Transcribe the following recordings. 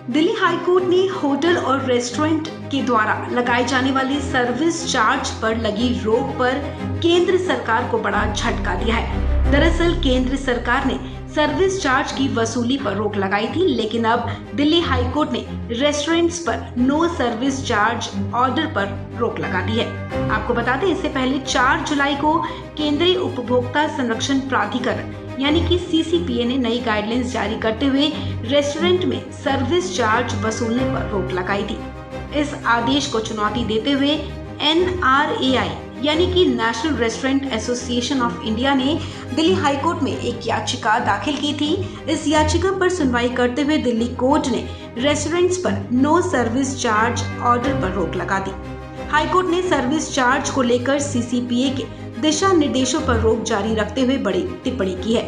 Delhi high court ने hotel और restaurant के द्वारा लगाए जाने वाले सर्विस चार्ज पर लगी रोक पर केंद्र सरकार को बड़ा झटका दिया है। दरअसल केंद्र सरकार ने सर्विस चार्ज की वसूली पर रोक लगाई थी, लेकिन अब दिल्ली हाईकोर्ट ने रेस्टोरेंट्स पर नो सर्विस चार्ज ऑर्डर पर रोक लगा दी है। आपको बता दें, इससे पहले 4 जुलाई को केंद्रीय उपभोक्ता संरक्षण प्राधिकरण यानी कि CCPA ने नई गाइडलाइंस जारी करते हुए रेस्टोरेंट में सर्विस चार्ज वसूलने पर रोक लगाई थी। इस आदेश को चुनौती देते हुए NRAI यानी कि national restaurant association of India ने दिल्ली हाईकोर्ट में एक याचिका दाखिल की थी। इस याचिका पर सुनवाई करते हुए दिल्ली कोर्ट ने रेस्टोरेंट्स पर नो सर्विस चार्ज ऑर्डर पर रोक लगा दी। हाईकोर्ट ने सर्विस चार्ज को लेकर CCPA के दिशा निर्देशों पर रोक जारी रखते हुए बड़ी टिप्पणी की है।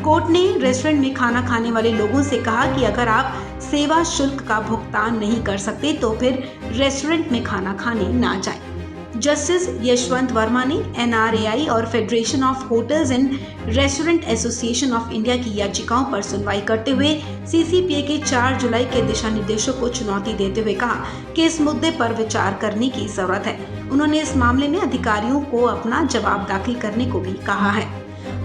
कोर्ट ने रेस्टोरेंट में खाना खाने वाले लोगों से कहा कि अगर आप सेवा शुल्क का भुगतान नहीं कर सकते तो फिर रेस्टोरेंट में खाना खाने ना जाएं। जस्टिस यशवंत वर्मा ने NRAI और federation of hotels and restaurant association of India की याचिकाओं पर सुनवाई करते हुए CCPA के 4 जुलाई के दिशा निर्देशों को चुनौती देते हुए कहा कि इस मुद्दे पर विचार करने की जरूरत है। उन्होंने इस मामले में अधिकारियों को अपना जवाब दाखिल करने को भी कहा है।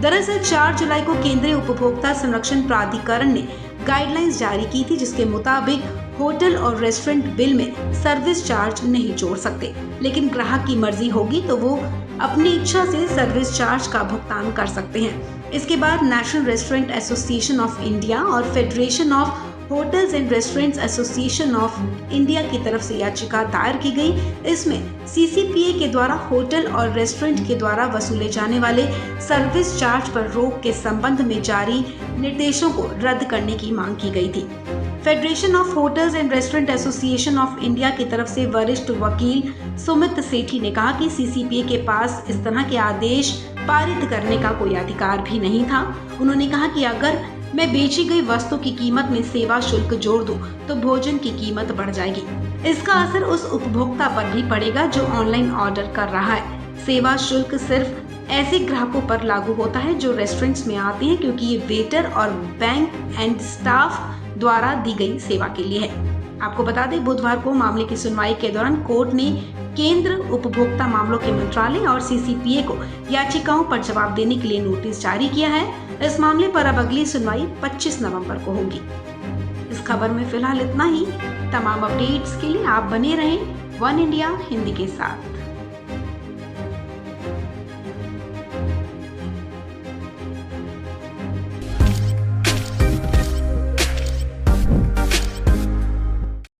दरअसल 4 जुलाई को केंद्रीय उपभोक्ता संरक्षण प्राधिकरण ने गाइडलाइंस जारी की थी, जिसके मुताबिक होटल और रेस्टोरेंट बिल में सर्विस चार्ज नहीं जोड़ सकते, लेकिन ग्राहक की मर्जी होगी तो वो अपनी इच्छा से सर्विस चार्ज का भुगतान कर सकते हैं। इसके बाद national restaurant association of India और federation of hotels and restaurants association of India की तरफ से याचिका दायर की गई। इसमें CCPA के द्वारा होटल और रेस्टोरेंट के द्वारा वसूले जाने वाले सर्विस चार्ज पर रोक के संबंध में जारी निर्देशों को रद्द करने की मांग की गई थी। Federation of hotels and restaurant association of India की तरफ से वरिष्ठ वकील सुमित सेठी ने कहा कि CCPA के पास इस तरह के आदेश पारित करने का कोई अधिकार भी नहीं था। उन्होंने कहा कि अगर मैं बेची गई वस्तु की कीमत में सेवा शुल्क जोड़ दूं तो भोजन की कीमत बढ़ जाएगी। इसका असर उस उपभोक्ता पर भी पड़ेगा जो ऑनलाइन ऑर्डर कर रहा है। सेवा शुल्क सिर्फ ऐसे ग्राहकों पर लागू होता है जो रेस्टोरेंट्स में आते हैं, क्योंकि ये वेटर और बैंक एंड स्टाफ द्वारा दी गई सेवा के लिए है। आपको बता दें, बुधवार को मामले की सुनवाई के दौरान कोर्ट ने केंद्र उपभोक्ता मामलों के मंत्रालय और CCPA को याचिकाओं पर जवाब देने के लिए नोटिस जारी किया है। इस मामले पर अब अगली सुनवाई 25 नवंबर को होगी। इस खबर में फिलहाल इतना ही। तमाम अपडेट्स के लिए आप बने रहें वन इंडिया हिंदी के साथ।